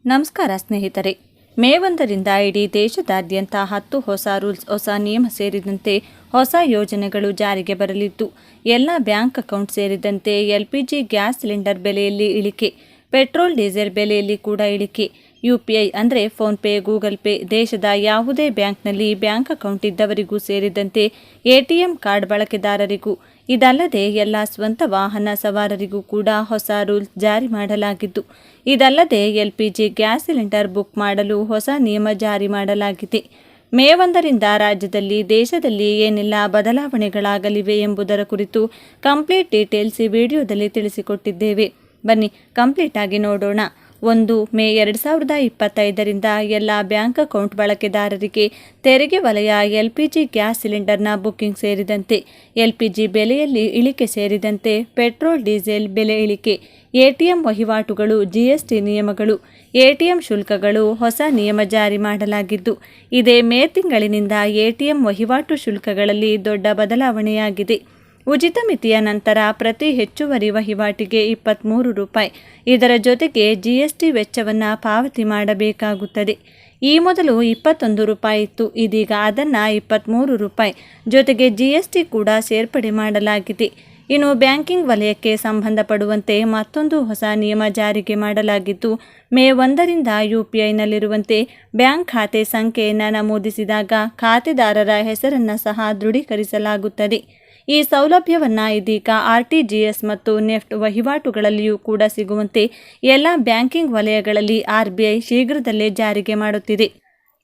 ನಮಸ್ಕಾರ ಸ್ನೇಹಿತರೆ. ಮೇ 1ರಿಂದ ಇಡೀ ದೇಶದಾದ್ಯಂತ 10 ಹೊಸ ರೂಲ್ಸ್, ಹೊಸ ನಿಯಮ ಸೇರಿದಂತೆ ಹೊಸ ಯೋಜನೆಗಳು ಜಾರಿಗೆ ಬರಲಿದ್ದು, ಎಲ್ಲ ಬ್ಯಾಂಕ್ ಅಕೌಂಟ್ ಸೇರಿದಂತೆ LPG ಗ್ಯಾಸ್ ಸಿಲಿಂಡರ್ ಬೆಲೆಯಲ್ಲಿ ಇಳಿಕೆ, ಪೆಟ್ರೋಲ್ ಡೀಸೆಲ್ ಬೆಲೆಯಲ್ಲಿ ಕೂಡ ಇಳಿಕೆ, UPI ಅಂದರೆ ಫೋನ್ಪೇ, ಗೂಗಲ್ ಪೇ, ದೇಶದ ಯಾವುದೇ ಬ್ಯಾಂಕ್ನಲ್ಲಿ ಬ್ಯಾಂಕ್ ಅಕೌಂಟ್ ಇದ್ದವರಿಗೂ ಸೇರಿದಂತೆ ATM ಕಾರ್ಡ್ ಬಳಕೆದಾರರಿಗೂ, ಇದಲ್ಲದೆ ಎಲ್ಲ ಸ್ವಂತ ವಾಹನ ಸವಾರರಿಗೂ ಕೂಡ ಹೊಸ ರೂಲ್ಸ್ ಜಾರಿ ಮಾಡಲಾಗಿದ್ದು, ಇದಲ್ಲದೆ LPG ಗ್ಯಾಸ್ ಸಿಲಿಂಡರ್ ಬುಕ್ ಮಾಡಲು ಹೊಸ ನಿಯಮ ಜಾರಿ ಮಾಡಲಾಗಿದೆ. ಮೇ 1ರಿಂದ ರಾಜ್ಯದಲ್ಲಿ, ದೇಶದಲ್ಲಿ ಏನೆಲ್ಲ ಬದಲಾವಣೆಗಳಾಗಲಿವೆ ಎಂಬುದರ ಕುರಿತು ಕಂಪ್ಲೀಟ್ ಡೀಟೇಲ್ಸ್ ಈ ವಿಡಿಯೋದಲ್ಲಿ ತಿಳಿಸಿಕೊಟ್ಟಿದ್ದೇವೆ. ಬನ್ನಿ ಕಂಪ್ಲೀಟ್ ಆಗಿ ನೋಡೋಣ. 1 ಮೇ 2025ರಿಂದ ಎಲ್ಲ ಬ್ಯಾಂಕ್ ಅಕೌಂಟ್ ಬಳಕೆದಾರರಿಗೆ ತೆರಿಗೆ ವಲಯ LPG ಗ್ಯಾಸ್ ಸಿಲಿಂಡರ್ನ ಬುಕ್ಕಿಂಗ್ ಸೇರಿದಂತೆ LPG ಬೆಲೆಯಲ್ಲಿ ಇಳಿಕೆ ಸೇರಿದಂತೆ ಪೆಟ್ರೋಲ್ ಡೀಸೆಲ್ ಬೆಲೆ ಇಳಿಕೆ, ATM ವಹಿವಾಟುಗಳು, GST ನಿಯಮಗಳು, ATM ಶುಲ್ಕಗಳು ಹೊಸ ನಿಯಮ ಜಾರಿ ಮಾಡಲಾಗಿದ್ದು, ಇದೇ ಮೇ ತಿಂಗಳಿನಿಂದ ATM ವಹಿವಾಟು ಶುಲ್ಕಗಳಲ್ಲಿ ದೊಡ್ಡ ಬದಲಾವಣೆಯಾಗಿದೆ. ಉಚಿತ ಮಿತಿಯ ನಂತರ ಪ್ರತಿ ಹೆಚ್ಚುವರಿ ವಹಿವಾಟಿಗೆ ₹23. ಇದರ ಜೊತೆಗೆ GST ವೆಚ್ಚವನ್ನು ಪಾವತಿ ಮಾಡಬೇಕಾಗುತ್ತದೆ. ಈ ಮೊದಲು ₹21 ಇತ್ತು, ಇದೀಗ ಅದನ್ನು ₹23 ಜೊತೆಗೆ GST ಕೂಡ ಸೇರ್ಪಡೆ ಮಾಡಲಾಗಿದೆ. ಇನ್ನು ಬ್ಯಾಂಕಿಂಗ್ ವಲಯಕ್ಕೆ ಸಂಬಂಧಪಡುವಂತೆ ಮತ್ತೊಂದು ಹೊಸ ನಿಯಮ ಜಾರಿಗೆ ಮಾಡಲಾಗಿದ್ದು, ಮೇ 1ರಿಂದ UPIನಲ್ಲಿರುವಂತೆ ಬ್ಯಾಂಕ್ ಖಾತೆ ಸಂಖ್ಯೆಯನ್ನು ನಮೂದಿಸಿದಾಗ ಖಾತೆದಾರರ ಹೆಸರನ್ನು ಸಹ ದೃಢೀಕರಿಸಲಾಗುತ್ತದೆ. ಈ ಸೌಲಭ್ಯವನ್ನು ಇದೀಗ RTGS ಮತ್ತು ನೆಫ್ಟ್ ವಹಿವಾಟುಗಳಲ್ಲಿಯೂ ಕೂಡ ಸಿಗುವಂತೆ ಎಲ್ಲ ಬ್ಯಾಂಕಿಂಗ್ ವಲಯಗಳಲ್ಲಿ RBI ಶೀಘ್ರದಲ್ಲೇ ಜಾರಿಗೆ ಮಾಡುತ್ತಿದೆ.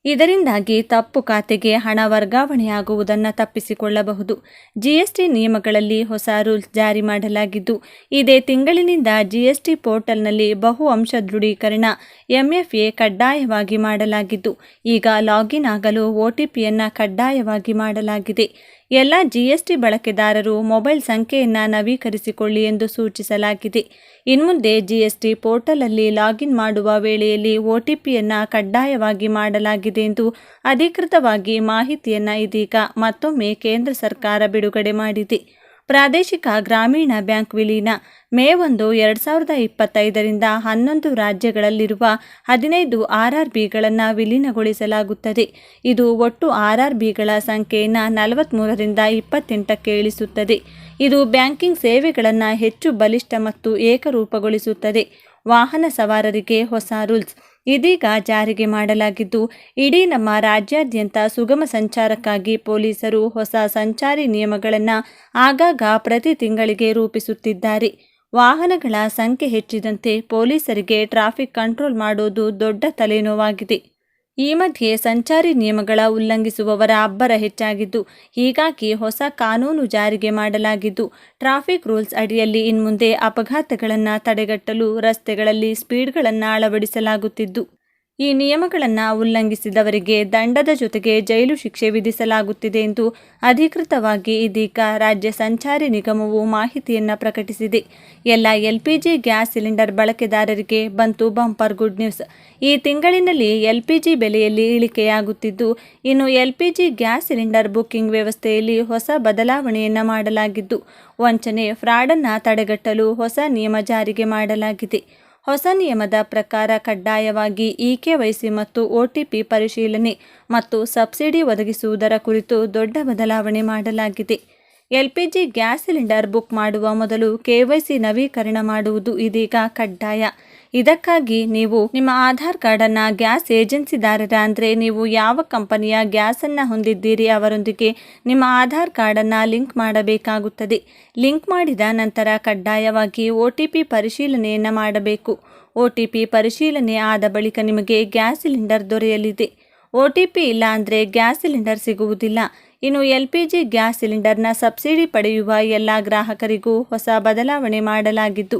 ಇದರಿಂದಾಗಿ ತಪ್ಪು ಖಾತೆಗೆ ಹಣ ವರ್ಗಾವಣೆಯಾಗುವುದನ್ನು ತಪ್ಪಿಸಿಕೊಳ್ಳಬಹುದು. GST ನಿಯಮಗಳಲ್ಲಿ ಹೊಸ ರೂಲ್ಸ್ ಜಾರಿ ಮಾಡಲಾಗಿದ್ದು, ಇದೇ ತಿಂಗಳಿನಿಂದ GST ಪೋರ್ಟಲ್ನಲ್ಲಿ ಬಹು ಅಂಶ ದೃಢೀಕರಣ MFA ಕಡ್ಡಾಯವಾಗಿ ಮಾಡಲಾಗಿದ್ದು, ಈಗ ಲಾಗಿನ್ ಆಗಲು OTPಯನ್ನು ಕಡ್ಡಾಯವಾಗಿ ಮಾಡಲಾಗಿದೆ. ಎಲ್ಲ GST ಬಳಕೆದಾರರು ಮೊಬೈಲ್ ಸಂಖ್ಯೆಯನ್ನು ನವೀಕರಿಸಿಕೊಳ್ಳಿ ಎಂದು ಸೂಚಿಸಲಾಗಿದೆ. ಇನ್ಮುಂದೆ GST ಪೋರ್ಟಲಲ್ಲಿ ಲಾಗಿನ್ ಮಾಡುವ ವೇಳೆಯಲ್ಲಿ OTPಯನ್ನು ಕಡ್ಡಾಯವಾಗಿ ಮಾಡಲಾಗಿದೆ ಎಂದು ಅಧಿಕೃತವಾಗಿ ಮಾಹಿತಿಯನ್ನು ಇದೀಗ ಮತ್ತೊಮ್ಮೆ ಕೇಂದ್ರ ಸರ್ಕಾರ ಬಿಡುಗಡೆ ಮಾಡಿದೆ. ಪ್ರಾದೇಶಿಕ ಗ್ರಾಮೀಣ ಬ್ಯಾಂಕ್ ವಿಲೀನ. ಮೇ 1, 2025ರಿಂದ 11 ರಾಜ್ಯಗಳಲ್ಲಿರುವ 15 RRBಗಳನ್ನು ವಿಲೀನಗೊಳಿಸಲಾಗುತ್ತದೆ. ಇದು ಒಟ್ಟು RRBಗಳ ಸಂಖ್ಯೆಯನ್ನು 43ರಿಂದ 28ಕ್ಕೆ ಇಳಿಸುತ್ತದೆ. ಇದು ಬ್ಯಾಂಕಿಂಗ್ ಸೇವೆಗಳನ್ನು ಹೆಚ್ಚು ಬಲಿಷ್ಠ ಮತ್ತು ಏಕರೂಪಗೊಳಿಸುತ್ತದೆ. ವಾಹನ ಸವಾರರಿಗೆ ಹೊಸ ರೂಲ್ಸ್ ಇದೀಗ ಜಾರಿಗೆ ಮಾಡಲಾಗಿದ್ದು, ಇಡೀ ನಮ್ಮ ರಾಜ್ಯಾದ್ಯಂತ ಸುಗಮ ಸಂಚಾರಕ್ಕಾಗಿ ಪೊಲೀಸರು ಹೊಸ ಸಂಚಾರಿ ನಿಯಮಗಳನ್ನು ಆಗಾಗ ಪ್ರತಿ ತಿಂಗಳಿಗೆ ರೂಪಿಸುತ್ತಿದ್ದಾರೆ. ವಾಹನಗಳ ಸಂಖ್ಯೆ ಹೆಚ್ಚಿದಂತೆ ಪೊಲೀಸರಿಗೆ ಟ್ರಾಫಿಕ್ ಕಂಟ್ರೋಲ್ ಮಾಡೋದು ದೊಡ್ಡ ತಲೆನೋವಾಗಿದೆ. ಈ ಮಧ್ಯೆ ಸಂಚಾರಿ ನಿಯಮಗಳ ಉಲ್ಲಂಘಿಸುವವರ ಅಬ್ಬರ ಹೆಚ್ಚಾಗಿದ್ದು, ಹೀಗಾಗಿ ಹೊಸ ಕಾನೂನು ಜಾರಿಗೆ ಮಾಡಲಾಗಿದ್ದು, ಟ್ರಾಫಿಕ್ ರೂಲ್ಸ್ ಅಡಿಯಲ್ಲಿ ಇನ್ಮುಂದೆ ಅಪಘಾತಗಳನ್ನು ತಡೆಗಟ್ಟಲು ರಸ್ತೆಗಳಲ್ಲಿ ಸ್ಪೀಡ್ಗಳನ್ನು ಅಳವಡಿಸಲಾಗುತ್ತಿದ್ದು, ಈ ನಿಯಮಗಳನ್ನು ಉಲ್ಲಂಘಿಸಿದವರಿಗೆ ದಂಡದ ಜೊತೆಗೆ ಜೈಲು ಶಿಕ್ಷೆ ವಿಧಿಸಲಾಗುತ್ತಿದೆ ಎಂದು ಅಧಿಕೃತವಾಗಿ ಇದೀಗ ರಾಜ್ಯ ಸಂಚಾರಿ ನಿಗಮವು ಮಾಹಿತಿಯನ್ನು ಪ್ರಕಟಿಸಿದೆ. ಎಲ್ಲ LPG ಗ್ಯಾಸ್ ಸಿಲಿಂಡರ್ ಬಳಕೆದಾರರಿಗೆ ಬಂತು ಬಂಪರ್ ಗುಡ್ ನ್ಯೂಸ್. ಈ ತಿಂಗಳಿನಲ್ಲಿ LPG ಬೆಲೆಯಲ್ಲಿ ಇಳಿಕೆಯಾಗುತ್ತಿದ್ದು, ಇನ್ನು LPG ಗ್ಯಾಸ್ ಸಿಲಿಂಡರ್ ಬುಕ್ಕಿಂಗ್ ವ್ಯವಸ್ಥೆಯಲ್ಲಿ ಹೊಸ ಬದಲಾವಣೆಯನ್ನು ಮಾಡಲಾಗಿದ್ದು, ವಂಚನೆ, ಫ್ರಾಡನ್ನು ತಡೆಗಟ್ಟಲು ಹೊಸ ನಿಯಮ ಜಾರಿಗೆ ಮಾಡಲಾಗಿದೆ. ಹೊಸ ನಿಯಮದ ಪ್ರಕಾರ ಕಡ್ಡಾಯವಾಗಿ EKYC ಮತ್ತು OTP ಪರಿಶೀಲನೆ ಮತ್ತು ಸಬ್ಸಿಡಿ ಒದಗಿಸುವುದರ ಕುರಿತು ದೊಡ್ಡ ಬದಲಾವಣೆ ಮಾಡಲಾಗಿದೆ. LPG ಗ್ಯಾಸ್ ಸಿಲಿಂಡರ್ ಬುಕ್ ಮಾಡುವ ಮೊದಲು KYC ನವೀಕರಣ ಮಾಡುವುದು ಇದೀಗ ಕಡ್ಡಾಯ. ಇದಕ್ಕಾಗಿ ನೀವು ನಿಮ್ಮ ಆಧಾರ್ ಕಾರ್ಡನ್ನು ಗ್ಯಾಸ್ ಏಜೆನ್ಸಿದಾರರ ಅಂದರೆ ನೀವು ಯಾವ ಕಂಪನಿಯ ಗ್ಯಾಸನ್ನು ಹೊಂದಿದ್ದೀರಿ ಅವರೊಂದಿಗೆ ನಿಮ್ಮ ಆಧಾರ್ ಕಾರ್ಡನ್ನು ಲಿಂಕ್ ಮಾಡಬೇಕಾಗುತ್ತದೆ. ಲಿಂಕ್ ಮಾಡಿದ ನಂತರ ಕಡ್ಡಾಯವಾಗಿ OTP ಪರಿಶೀಲನೆಯನ್ನು ಮಾಡಬೇಕು. OTP ಪರಿಶೀಲನೆ ಆದ ಬಳಿಕ ನಿಮಗೆ ಗ್ಯಾಸ್ ಸಿಲಿಂಡರ್ ದೊರೆಯಲಿದೆ. OTP ಇಲ್ಲ ಅಂದರೆ ಗ್ಯಾಸ್ ಸಿಲಿಂಡರ್ ಸಿಗುವುದಿಲ್ಲ. ಇನ್ನು LPG ಗ್ಯಾಸ್ ಸಿಲಿಂಡರ್ನ ಸಬ್ಸಿಡಿ ಪಡೆಯುವ ಎಲ್ಲ ಗ್ರಾಹಕರಿಗೂ ಹೊಸ ಬದಲಾವಣೆ ಮಾಡಲಾಗಿದ್ದು,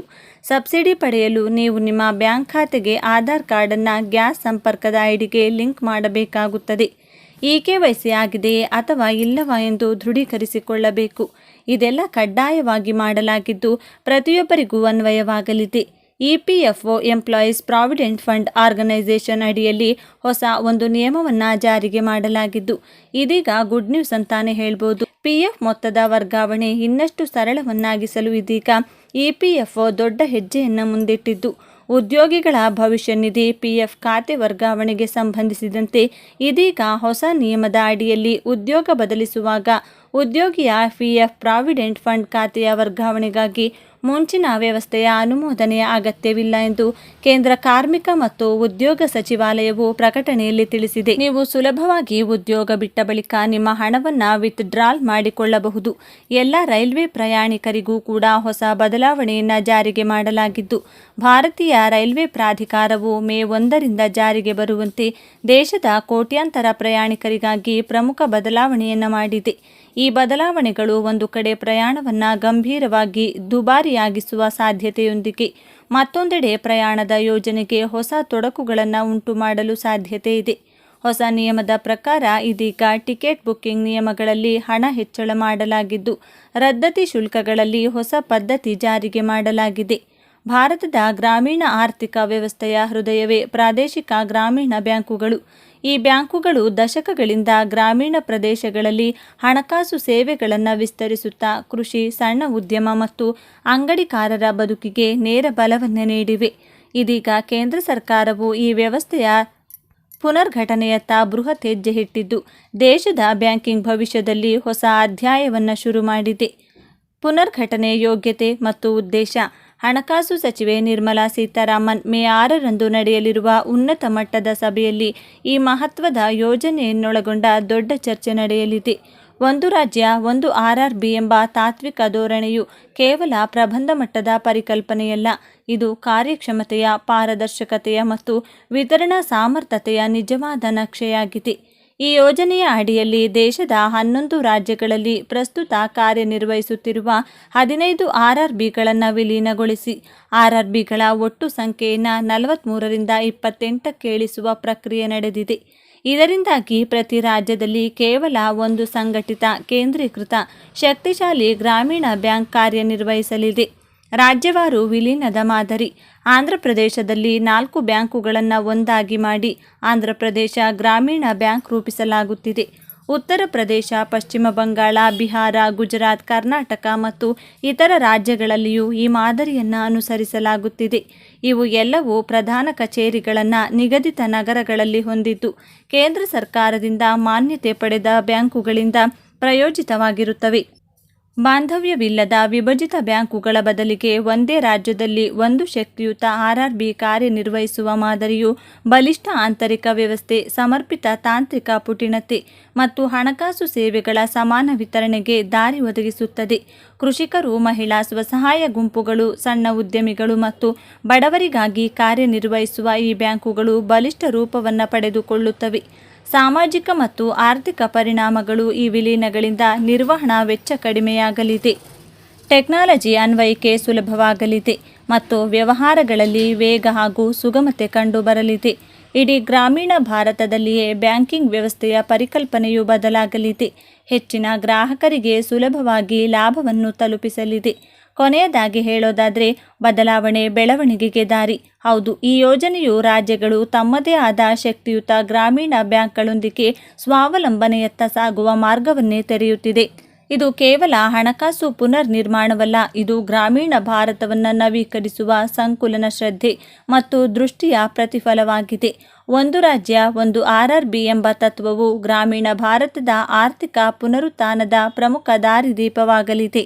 ಸಬ್ಸಿಡಿ ಪಡೆಯಲು ನೀವು ನಿಮ್ಮ ಬ್ಯಾಂಕ್ ಖಾತೆಗೆ ಆಧಾರ್ ಕಾರ್ಡನ್ನು ಗ್ಯಾಸ್ ಸಂಪರ್ಕದ ಐಡಿಗೆ ಲಿಂಕ್ ಮಾಡಬೇಕಾಗುತ್ತದೆ. EKYC ಆಗಿದೆಯೇ ಅಥವಾ ಇಲ್ಲವಾ ಎಂದು ದೃಢೀಕರಿಸಿಕೊಳ್ಳಬೇಕು. ಇದೆಲ್ಲ ಕಡ್ಡಾಯವಾಗಿ ಮಾಡಲಾಗಿದ್ದು, ಪ್ರತಿಯೊಬ್ಬರಿಗೂ ಅನ್ವಯವಾಗಲಿದೆ. EPFO employees provident fund organisation ಅಡಿಯಲ್ಲಿ ಹೊಸ ಒಂದು ನಿಯಮವನ್ನು ಜಾರಿಗೆ ಮಾಡಲಾಗಿದ್ದು, ಇದೀಗ ಗುಡ್ ನ್ಯೂಸ್ ಅಂತಾನೆ ಹೇಳ್ಬೋದು. PF ಮೊತ್ತದ ವರ್ಗಾವಣೆ ಇನ್ನಷ್ಟು ಸರಳವನ್ನಾಗಿಸಲು ಇದೀಗ EPFO ದೊಡ್ಡ ಹೆಜ್ಜೆಯನ್ನು ಮುಂದಿಟ್ಟಿದ್ದು, ಉದ್ಯೋಗಿಗಳ ಭವಿಷ್ಯ ನಿಧಿ ಪಿಎಫ್ ಖಾತೆ ವರ್ಗಾವಣೆಗೆ ಸಂಬಂಧಿಸಿದಂತೆ ಇದೀಗ ಹೊಸ ನಿಯಮದ ಅಡಿಯಲ್ಲಿ ಉದ್ಯೋಗ ಬದಲಿಸುವಾಗ ಉದ್ಯೋಗಿಯ ಪಿಎಫ್ ಪ್ರಾವಿಡೆಂಟ್ ಫಂಡ್ ಖಾತೆಯ ವರ್ಗಾವಣೆಗಾಗಿ ಮುಂಚಿನ ವ್ಯವಸ್ಥೆಯ ಅನುಮೋದನೆಯ ಅಗತ್ಯವಿಲ್ಲ ಎಂದು ಕೇಂದ್ರ ಕಾರ್ಮಿಕ ಮತ್ತು ಉದ್ಯೋಗ ಸಚಿವಾಲಯವು ಪ್ರಕಟಣೆಯಲ್ಲಿ ತಿಳಿಸಿದೆ. ನೀವು ಸುಲಭವಾಗಿ ಉದ್ಯೋಗ ಬಿಟ್ಟ ಬಳಿಕ ನಿಮ್ಮ ಹಣವನ್ನು ವಿತ್ಡ್ರಾಲ್ ಮಾಡಿಕೊಳ್ಳಬಹುದು. ಎಲ್ಲ ರೈಲ್ವೆ ಪ್ರಯಾಣಿಕರಿಗೂ ಕೂಡ ಹೊಸ ಬದಲಾವಣೆಯನ್ನು ಜಾರಿಗೆ ಮಾಡಲಾಗಿದ್ದು, ಭಾರತೀಯ ರೈಲ್ವೆ ಪ್ರಾಧಿಕಾರವು ಮೇ 1ರಿಂದ ಜಾರಿಗೆ ಬರುವಂತೆ ದೇಶದ ಕೋಟ್ಯಾಂತರ ಪ್ರಯಾಣಿಕರಿಗಾಗಿ ಪ್ರಮುಖ ಬದಲಾವಣೆಯನ್ನು ಮಾಡಿದೆ. ಈ ಬದಲಾವಣೆಗಳು ಒಂದು ಕಡೆ ಪ್ರಯಾಣವನ್ನು ಗಂಭೀರವಾಗಿ ದುಬಾರಿಯಾಗಿಸುವ ಸಾಧ್ಯತೆಯೊಂದಿಗೆ ಮತ್ತೊಂದೆಡೆ ಪ್ರಯಾಣದ ಯೋಜನೆಗೆ ಹೊಸ ತೊಡಕುಗಳನ್ನು ಉಂಟು ಮಾಡಲು ಸಾಧ್ಯತೆ ಇದೆ. ಹೊಸ ನಿಯಮದ ಪ್ರಕಾರ ಇದೀಗ ಟಿಕೆಟ್ ಬುಕ್ಕಿಂಗ್ ನಿಯಮಗಳಲ್ಲಿ ಹಣ ಹೆಚ್ಚಳ ಮಾಡಲಾಗಿದ್ದು, ರದ್ದತಿ ಶುಲ್ಕಗಳಲ್ಲಿ ಹೊಸ ಪದ್ಧತಿ ಜಾರಿಗೆ ಮಾಡಲಾಗಿದೆ. ಭಾರತದ ಗ್ರಾಮೀಣ ಆರ್ಥಿಕ ವ್ಯವಸ್ಥೆಯ ಹೃದಯವೇ ಪ್ರಾದೇಶಿಕ ಗ್ರಾಮೀಣ ಬ್ಯಾಂಕುಗಳು. ಈ ಬ್ಯಾಂಕುಗಳು ದಶಕಗಳಿಂದ ಗ್ರಾಮೀಣ ಪ್ರದೇಶಗಳಲ್ಲಿ ಹಣಕಾಸು ಸೇವೆಗಳನ್ನು ವಿಸ್ತರಿಸುತ್ತಾ ಕೃಷಿ, ಸಣ್ಣ ಉದ್ಯಮ ಮತ್ತು ಅಂಗಡಿಕಾರರ ಬದುಕಿಗೆ ನೇರ ಬಲವನ್ನು ನೀಡಿವೆ. ಇದೀಗ ಕೇಂದ್ರ ಸರ್ಕಾರವು ಈ ವ್ಯವಸ್ಥೆಯ ಪುನರ್ಘಟನೆಯತ್ತ ಬೃಹತ್ ಹೆಜ್ಜೆ ಇಟ್ಟಿದ್ದು, ದೇಶದ ಬ್ಯಾಂಕಿಂಗ್ ಭವಿಷ್ಯದಲ್ಲಿ ಹೊಸ ಅಧ್ಯಾಯವನ್ನು ಶುರು ಮಾಡಿದೆ. ಪುನರ್ಘಟನೆ ಯೋಗ್ಯತೆ ಮತ್ತು ಉದ್ದೇಶ. ಹಣಕಾಸು ಸಚಿವೆ ನಿರ್ಮಲಾ ಸೀತಾರಾಮನ್ ಮೇ 6ರಂದು ನಡೆಯಲಿರುವ ಉನ್ನತ ಮಟ್ಟದ ಸಭೆಯಲ್ಲಿ ಈ ಮಹತ್ವದ ಯೋಜನೆಯನ್ನೊಳಗೊಂಡ ದೊಡ್ಡ ಚರ್ಚೆ ನಡೆಯಲಿದೆ. ಒಂದು ರಾಜ್ಯ ಒಂದು RRB ಎಂಬ ತಾತ್ವಿಕ ಧೋರಣೆಯು ಕೇವಲ ಪ್ರಬಂಧ ಮಟ್ಟದ ಪರಿಕಲ್ಪನೆಯಲ್ಲ, ಇದು ಕಾರ್ಯಕ್ಷಮತೆಯ, ಪಾರದರ್ಶಕತೆಯ ಮತ್ತು ವಿತರಣಾ ಸಮರ್ಥತೆಯ ನಿಜವಾದ ನಕ್ಷೆಯಾಗಿದೆ. ಈ ಯೋಜನೆಯ ಅಡಿಯಲ್ಲಿ ದೇಶದ 11 ರಾಜ್ಯಗಳಲ್ಲಿ ಪ್ರಸ್ತುತ ಕಾರ್ಯನಿರ್ವಹಿಸುತ್ತಿರುವ 15 RRBಗಳನ್ನು ವಿಲೀನಗೊಳಿಸಿ RRBಗಳ ಒಟ್ಟು ಸಂಖ್ಯೆಯನ್ನು 43ರಿಂದ 28ಕ್ಕೆ ಇಳಿಸುವ ಪ್ರಕ್ರಿಯೆ ನಡೆದಿದೆ. ಇದರಿಂದಾಗಿ ಪ್ರತಿ ರಾಜ್ಯದಲ್ಲಿ ಕೇವಲ ಒಂದು ಸಂಘಟಿತ, ಕೇಂದ್ರೀಕೃತ, ಶಕ್ತಿಶಾಲಿ ಗ್ರಾಮೀಣ ಬ್ಯಾಂಕ್ ಕಾರ್ಯನಿರ್ವಹಿಸಲಿದೆ. ರಾಜ್ಯವಾರು ವಿಲೀನದ ಮಾದರಿ. ಆಂಧ್ರಪ್ರದೇಶದಲ್ಲಿ 4 ಬ್ಯಾಂಕುಗಳನ್ನು ಒಂದಾಗಿ ಮಾಡಿ ಆಂಧ್ರಪ್ರದೇಶ ಗ್ರಾಮೀಣ ಬ್ಯಾಂಕ್ ರೂಪಿಸಲಾಗುತ್ತಿದೆ. ಉತ್ತರ ಪ್ರದೇಶ, ಪಶ್ಚಿಮ ಬಂಗಾಳ, ಬಿಹಾರ, ಗುಜರಾತ್, ಕರ್ನಾಟಕ ಮತ್ತು ಇತರ ರಾಜ್ಯಗಳಲ್ಲಿಯೂ ಈ ಮಾದರಿಯನ್ನು ಅನುಸರಿಸಲಾಗುತ್ತಿದೆ. ಇವು ಎಲ್ಲವೂ ಪ್ರಧಾನ ಕಚೇರಿಗಳನ್ನು ನಿಗದಿತ ನಗರಗಳಲ್ಲಿ ಹೊಂದಿದ್ದು, ಕೇಂದ್ರ ಸರ್ಕಾರದಿಂದ ಮಾನ್ಯತೆ ಪಡೆದ ಬ್ಯಾಂಕುಗಳಿಂದ ಪ್ರಾಯೋಜಿತವಾಗಿರುತ್ತವೆ. ಬಾಂಧವ್ಯವಿಲ್ಲದ ವಿಭಜಿತ ಬ್ಯಾಂಕುಗಳ ಬದಲಿಗೆ ಒಂದೇ ರಾಜ್ಯದಲ್ಲಿ ಒಂದು ಶಕ್ತಿಯುತ RRB ಕಾರ್ಯನಿರ್ವಹಿಸುವ ಮಾದರಿಯು ಬಲಿಷ್ಠ ಆಂತರಿಕ ವ್ಯವಸ್ಥೆ, ಸಮರ್ಪಿತ ತಾಂತ್ರಿಕ ಪುಟಿಣತೆ ಮತ್ತು ಹಣಕಾಸು ಸೇವೆಗಳ ಸಮಾನ ವಿತರಣೆಗೆ ದಾರಿ ಒದಗಿಸುತ್ತದೆ. ಕೃಷಿಕರು, ಮಹಿಳಾ ಸ್ವಸಹಾಯ ಗುಂಪುಗಳು, ಸಣ್ಣ ಉದ್ಯಮಿಗಳು ಮತ್ತು ಬಡವರಿಗಾಗಿ ಕಾರ್ಯನಿರ್ವಹಿಸುವ ಈ ಬ್ಯಾಂಕುಗಳು ಬಲಿಷ್ಠ ರೂಪವನ್ನು ಪಡೆದುಕೊಳ್ಳುತ್ತವೆ. ಸಾಮಾಜಿಕ ಮತ್ತು ಆರ್ಥಿಕ ಪರಿಣಾಮಗಳು. ಈ ವಿಲೀನಗಳಿಂದ ನಿರ್ವಹಣಾ ವೆಚ್ಚ ಕಡಿಮೆಯಾಗಲಿದೆ, ಟೆಕ್ನಾಲಜಿ ಅನ್ವಯಿಕೆ ಸುಲಭವಾಗಲಿದೆ ಮತ್ತು ವ್ಯವಹಾರಗಳಲ್ಲಿ ವೇಗ ಹಾಗೂ ಸುಗಮತೆ ಕಂಡುಬರಲಿದೆ. ಇಡೀ ಗ್ರಾಮೀಣ ಭಾರತದಲ್ಲಿಯೇ ಬ್ಯಾಂಕಿಂಗ್ ವ್ಯವಸ್ಥೆಯ ಪರಿಕಲ್ಪನೆಯು ಬದಲಾಗಲಿದೆ, ಹೆಚ್ಚಿನ ಗ್ರಾಹಕರಿಗೆ ಸುಲಭವಾಗಿ ಲಾಭವನ್ನು ತಲುಪಿಸಲಿದೆ. ಕೊನೆಯದಾಗಿ ಹೇಳೋದಾದರೆ, ಬದಲಾವಣೆ ಬೆಳವಣಿಗೆಗೆ ದಾರಿ. ಹೌದು, ಈ ಯೋಜನೆಯು ರಾಜ್ಯಗಳು ತಮ್ಮದೇ ಆದ ಶಕ್ತಿಯುತ ಗ್ರಾಮೀಣ ಬ್ಯಾಂಕ್ಗಳೊಂದಿಗೆ ಸ್ವಾವಲಂಬನೆಯತ್ತ ಸಾಗುವ ಮಾರ್ಗವನ್ನೇ ತೆರೆಯುತ್ತಿದೆ. ಇದು ಕೇವಲ ಹಣಕಾಸು ಪುನರ್ ನಿರ್ಮಾಣವಲ್ಲ, ಇದು ಗ್ರಾಮೀಣ ಭಾರತವನ್ನು ನವೀಕರಿಸುವ ಸಂಕುಲನ ಶ್ರದ್ಧೆ ಮತ್ತು ದೃಷ್ಟಿಯ ಪ್ರತಿಫಲವಾಗಿದೆ. ಒಂದು ರಾಜ್ಯ ಒಂದು RRB ಎಂಬ ತತ್ವವು ಗ್ರಾಮೀಣ ಭಾರತದ ಆರ್ಥಿಕ ಪುನರುತ್ಥಾನದ ಪ್ರಮುಖ ದಾರಿದೀಪವಾಗಲಿದೆ.